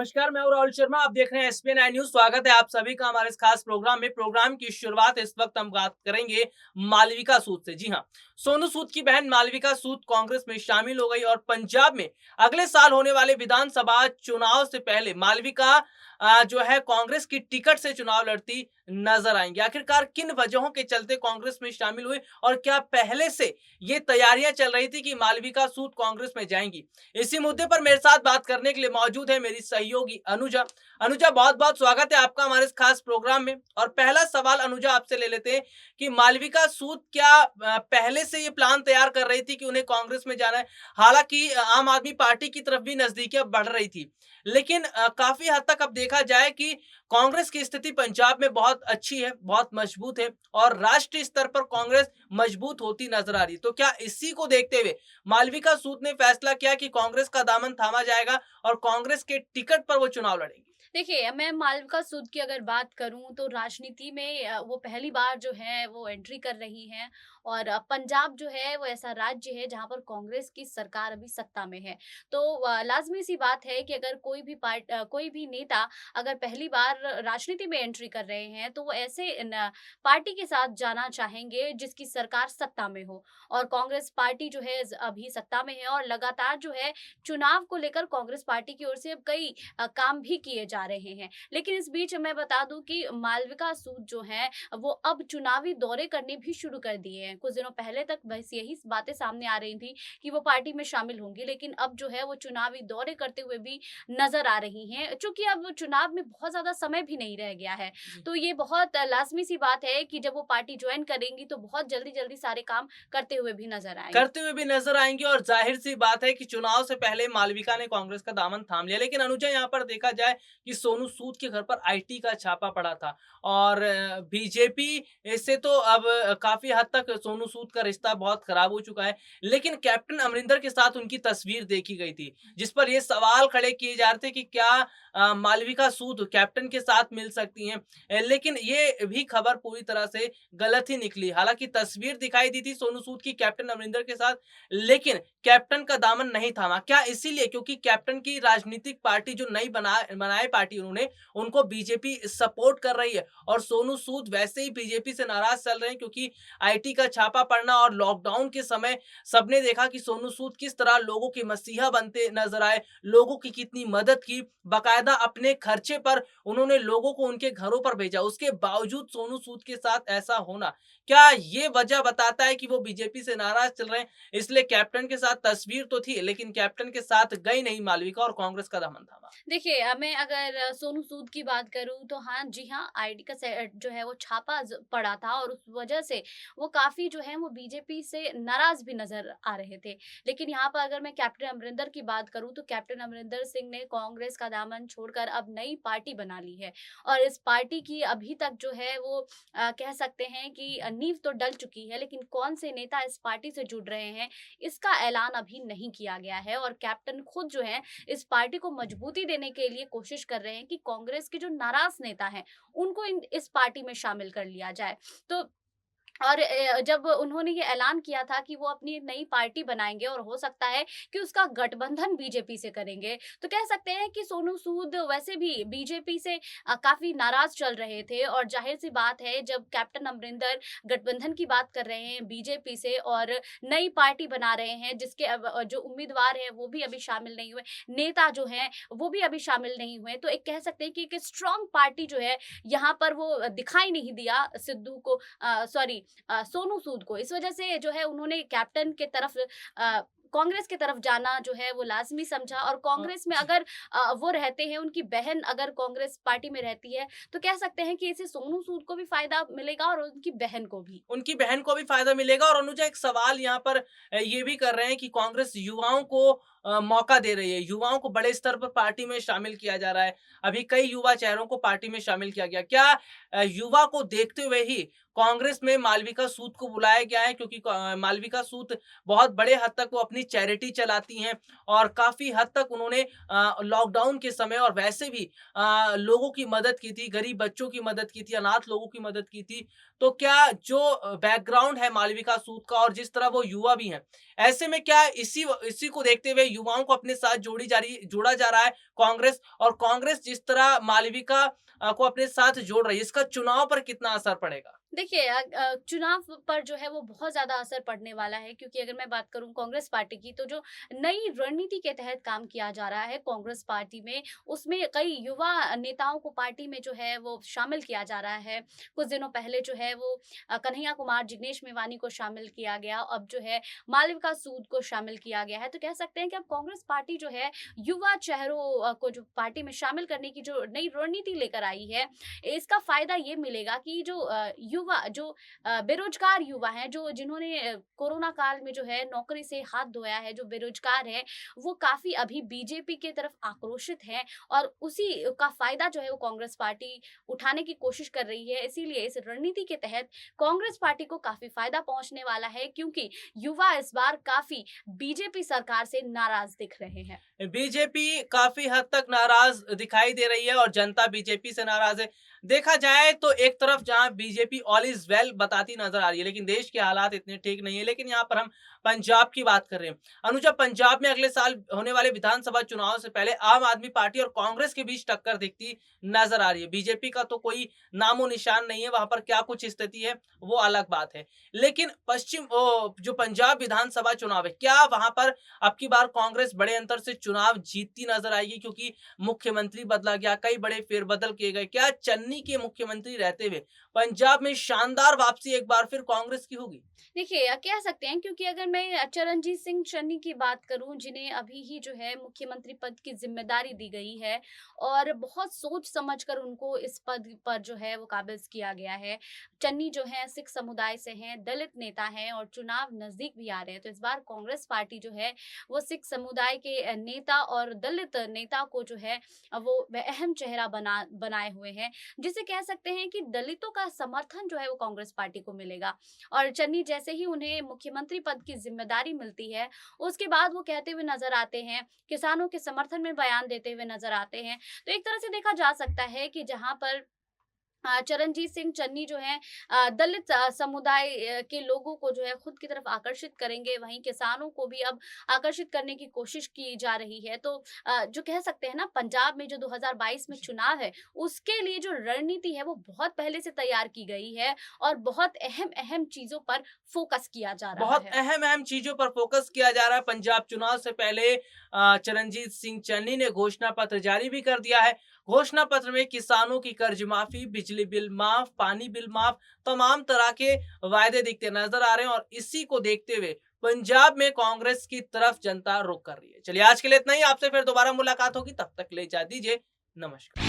नमस्कार, मैं हूं राहुल शर्मा। आप देख रहे हैं एसपी 9 न्यूज। स्वागत है आप सभी का हमारे इस खास प्रोग्राम में। प्रोग्राम की शुरुआत इस वक्त हम बात करेंगे मालविका सूद से। जी हां, सोनू सूद की बहन मालविका सूद कांग्रेस में शामिल हो गई और पंजाब में अगले साल होने वाले विधानसभा चुनाव से पहले मालविका जो है कांग्रेस की टिकट से चुनाव लड़ती नजर आएंगी। आखिरकार किन वजहों के चलते कांग्रेस में शामिल हुए और क्या पहले से ये तैयारियां चल रही थी कि मालविका सूद कांग्रेस में जाएंगी? इसी मुद्दे पर मेरे साथ बात करने के लिए मौजूद है मेरी सहयोगी अनुजा। अनुजा, बहुत बहुत स्वागत है आपका हमारे इस खास प्रोग्राम में। और पहला सवाल अनुजा आपसे ले लेते हैं कि मालविका सूद क्या पहले से ये प्लान तैयार कर रही थी कि उन्हें कांग्रेस में जाना है? हालांकि आम आदमी पार्टी की तरफ भी नजदीकियां बढ़ रही थी, लेकिन काफी हद तक अब देखा जाए कि कांग्रेस की स्थिति पंजाब में बहुत अच्छी है, बहुत मजबूत है और राष्ट्रीय स्तर पर कांग्रेस मजबूत होती नजर आ रही है। तो क्या इसी को देखते हुए मालविका सूद ने फैसला किया कि कांग्रेस का दामन थामा जाएगा और कांग्रेस के टिकट पर वो चुनाव लड़ेंगी? देखिए, मैं मालविका सूद की अगर बात करूँ तो राजनीति में वो पहली बार जो है वो एंट्री कर रही हैं और पंजाब जो है वो ऐसा राज्य है जहाँ पर कांग्रेस की सरकार अभी सत्ता में है। तो लाज़मी-सी बात है कि अगर कोई भी नेता अगर पहली बार राजनीति में एंट्री कर रहे हैं तो वो ऐसे न पार्टी के साथ जाना चाहेंगे जिसकी सरकार सत्ता में हो। और कांग्रेस पार्टी जो है अभी सत्ता में है और लगातार जो है चुनाव को लेकर कांग्रेस पार्टी की ओर से अब कई काम भी किए जा रहे हैं। लेकिन इस बीच मैं बता दूं कि मालविका सूद जो हैं वो अब चुनावी दौरे करने भी शुरू कर दिए हैं। कुछ दिनों पहले तक बस यही बातें सामने आ रही थी कि वो पार्टी में शामिल होंगी, लेकिन अब जो है वो चुनावी दौरे करते हुए भी नजर आ रही हैं। चूंकि अब चुनाव में बहुत ज्यादा समय भी नहीं रह गया है, जी। तो ये बहुत लाजमी सी बात है कि जब वो पार्टी ज्वाइन करेंगी तो बहुत जल्दी जल्दी सारे काम करते हुए भी नजर आएंगे। करते हुए भी नजर आएंगे और जाहिर सी बात है कि चुनाव से पहले मालविका ने कांग्रेस का दामन थाम लिया। लेकिन अनुजा, यहाँ पर देखा जाए कि सोनू सूद के घर पर आईटी का छापा पड़ा था और बीजेपी से तो अब काफी हद तक सोनू सूद का रिश्ता बहुत खराब हो चुका है। लेकिन कैप्टन अमरिंदर के साथ उनकी तस्वीर देखी गई थी, जिस पर ये सवाल खड़े किए जा रहे थे कि क्या मालविका सूद कैप्टन के साथ मिल सकती हैं। लेकिन ये भी खबर पूरी तरह से गलत ही निकली। हालांकि तस्वीर दिखाई दी थी सोनू सूद की कैप्टन अमरिंदर के साथ, लेकिन कैप्टन का दामन नहीं थामा। क्या इसीलिए क्योंकि कैप्टन की राजनीतिक पार्टी जो नई बनाए पार्टी उन्होंने, उनको बीजेपी सपोर्ट कर रही है और सोनू सूद वैसे ही बीजेपी से नाराज चल रहे हैं क्योंकि आईटी का छापा पड़ना और लॉकडाउन के समय सबने देखा कि सोनू सूद किस तरह लोगों के मसीहा बनते नजर आए, लोगों की कितनी मदद की, बाकायदा अपने खर्चे पर उन्होंने लोगों को उनके घरों पर भेजा। उसके बावजूद सोनू सूद के साथ ऐसा होना, क्या ये वजह बताता है कि वो बीजेपी से नाराज चल रहे हैं? इसलिए कैप्टन के साथ तस्वीर तो थी, लेकिन कैप्टन के साथ गई नहीं मालविका और कांग्रेस का दामन थामा। देखिए, मैं अगर सोनू सूद की बात करूँ तो हाँ, जी हाँ, आईडी का जो है वो छापा पड़ा था और उस वजह से वो काफ़ी जो है वो बीजेपी से नाराज़ भी नज़र आ रहे थे। लेकिन यहाँ पर अगर मैं कैप्टन अमरिंदर की बात करूँ तो कैप्टन अमरिंदर सिंह ने कांग्रेस का दामन छोड़कर अब नई पार्टी बना ली है और इस पार्टी की अभी तक जो है वो कह सकते हैं कि नींव तो डल चुकी है, लेकिन कौन से नेता इस पार्टी से जुड़ रहे हैं, इसका ऐलान अभी नहीं किया गया है। और कैप्टन खुद जो है इस पार्टी को मजबूती देने के लिए कोशिश कर रहे हैं कि कांग्रेस के जो नाराज नेता हैं उनको इस पार्टी में शामिल कर लिया जाए। तो और जब उन्होंने ये ऐलान किया था कि वो अपनी एक नई पार्टी बनाएँगे और हो सकता है कि उसका गठबंधन बीजेपी से करेंगे, तो कह सकते हैं कि सोनू सूद वैसे भी बीजेपी से काफ़ी नाराज़ चल रहे थे और ज़ाहिर-सी बात है जब कैप्टन अमरिंदर गठबंधन की बात कर रहे हैं बीजेपी से और नई पार्टी बना रहे हैं जिसके जो उम्मीदवार हैं वो भी अभी शामिल नहीं हुए, नेता जो हैं वो भी अभी शामिल नहीं हुए, तो एक कह सकते हैं कि एक स्ट्रॉन्ग पार्टी जो है यहाँ पर वो दिखाई नहीं दिया सिद्धू को सॉरी सोनू सूद को। इस वजह से जो है उन्होंने कैप्टन के तरफ कांग्रेस की तरफ जाना जो है वो लाज़मी समझा और कांग्रेस में जी। अगर वो रहते हैं, उनकी बहन अगर कांग्रेस पार्टी में रहती है, तो कह सकते हैं कि इससे सोनू सूद को भी फ़ायदा मिलेगा और उनकी बहन को भी। उनकी बहन को भी फ़ायदा मिलेगा और अनुजा, एक सवाल यहाँ पर ये भी कर रहे हैं कि कांग्रेस युवाओं को मौका दे रही है। युवाओं को बड़े स्तर पर पार्टी में शामिल किया जा रहा है। अभी कई युवा चेहरों को पार्टी में शामिल किया गया। क्या युवा को देखते हुए ही कांग्रेस में मालविका सूद को बुलाया गया है? क्योंकि मालविका सूद बहुत बड़े हद तक वो अपनी चैरिटी चलाती हैं और काफ़ी हद तक उन्होंने लॉकडाउन के समय और वैसे भी लोगों की मदद की थी, गरीब बच्चों की मदद की थी, अनाथ लोगों की मदद की थी। तो क्या जो बैकग्राउंड है मालविका सूद का और जिस तरह वो युवा भी हैं, ऐसे में क्या इसी को देखते हुए युवाओं को अपने साथ जोड़ा जा रहा है कांग्रेस, और कांग्रेस जिस तरह मालविका को अपने साथ जोड़ रही है, इसका चुनाव पर कितना असर पड़ेगा? देखिए चुनाव पर जो है वो बहुत ज़्यादा असर पड़ने वाला है, क्योंकि अगर मैं बात करूं कांग्रेस पार्टी की, तो जो नई रणनीति के तहत काम किया जा रहा है कांग्रेस पार्टी में, उसमें कई युवा नेताओं को पार्टी में जो है वो शामिल किया जा रहा है। कुछ दिनों पहले जो है वो कन्हैया कुमार, जिग्नेश मेवानी को शामिल किया गया, अब जो है मालविका सूद को शामिल किया गया है। तो कह सकते हैं कि अब कांग्रेस पार्टी जो है युवा चेहरों को जो पार्टी में शामिल करने की जो नई रणनीति लेकर आई है, इसका फायदा ये मिलेगा कि जो बेरोजगार युवा हैं, जो जिन्होंने कोरोना काल में जो है नौकरी से हाथ धोया है, जो बेरोजगार है, वो काफी अभी बीजेपी के तरफ आक्रोशित हैं, और उसी का फायदा जो है वो कांग्रेस पार्टी उठाने की कोशिश कर रही है। इसीलिए इस रणनीति के तहत कांग्रेस पार्टी को काफी फायदा पहुंचने वाला है, क्योंकि युवा इस बार काफी बीजेपी सरकार से नाराज दिख रहे हैं। बीजेपी काफी हद तक नाराज दिखाई दे रही है और जनता बीजेपी से नाराज है। देखा जाए तो एक तरफ जहां बीजेपी ऑल इज वेल बताती नजर आ रही है, लेकिन देश के हालात इतने ठीक नहीं है। लेकिन यहाँ पर हम पंजाब की बात कर रहे हैं। अनुजा, पंजाब में अगले साल होने वाले विधानसभा चुनाव से पहले आम आदमी पार्टी और कांग्रेस के बीच टक्कर दिखती नजर आ रही है। बीजेपी का तो कोई नामो निशान नहीं है, वहां पर क्या कुछ स्थिति है वो अलग बात है। लेकिन जो पंजाब विधानसभा चुनाव है, क्या वहां पर अब की बार कांग्रेस बड़े अंतर से चुनाव जीतती नजर आएगी? क्योंकि मुख्यमंत्री बदला गया, कई बड़े फेरबदल किए गए। क्या चन्नी के मुख्यमंत्री रहते हुए पंजाब में शानदार वापसी एक बार फिर कांग्रेस की होगी? देखिए कह सकते हैं, क्योंकि अगर मैं चरणजीत सिंह चन्नी की बात करूं, जिन्हें अभी ही जो है मुख्यमंत्री पद की जिम्मेदारी दी गई है, और बहुत सोच समझकर उनको इस पद पर जो है वो काबिज किया गया है। चन्नी जो है सिख समुदाय से हैं, दलित नेता हैं, और चुनाव नजदीक भी आ रहे हैं, तो इस बार कांग्रेस पार्टी जो है वो सिख समुदाय के नेता और दलित नेता को जो है वो अहम चेहरा बनाए हुए हैं, जिसे कह सकते हैं कि दलितों का समर्थन जो है वो कांग्रेस पार्टी को मिलेगा। और चन्नी जैसे ही उन्हें मुख्यमंत्री पद की जिम्मेदारी मिलती है, उसके बाद वो कहते हुए नजर आते हैं, किसानों के समर्थन में बयान देते हुए नजर आते हैं। तो एक तरह से देखा जा सकता है कि जहां पर चरणजीत सिंह चन्नी जो है दलित समुदाय के लोगों को जो है खुद की तरफ आकर्षित करेंगे, वहीं किसानों को भी अब आकर्षित करने की कोशिश की जा रही है। तो जो कह सकते हैं ना, पंजाब में जो 2022 में चुनाव है, उसके लिए जो रणनीति है वो बहुत पहले से तैयार की गई है, और बहुत अहम अहम चीजों पर फोकस किया जा रहा बहुत है। अहम चीजों पर फोकस किया जा रहा है। पंजाब चुनाव से पहले चरणजीत सिंह चन्नी ने घोषणा पत्र जारी भी कर दिया है। घोषणा पत्र में किसानों की कर्ज माफी, बिजली बिल माफ, पानी बिल माफ, तमाम तरह के वायदे दिखते नजर आ रहे हैं, और इसी को देखते हुए पंजाब में कांग्रेस की तरफ जनता रुख कर रही है। चलिए, आज के लिए इतना ही। आपसे फिर दोबारा मुलाकात होगी, तब तक ले जा दीजिए, नमस्कार।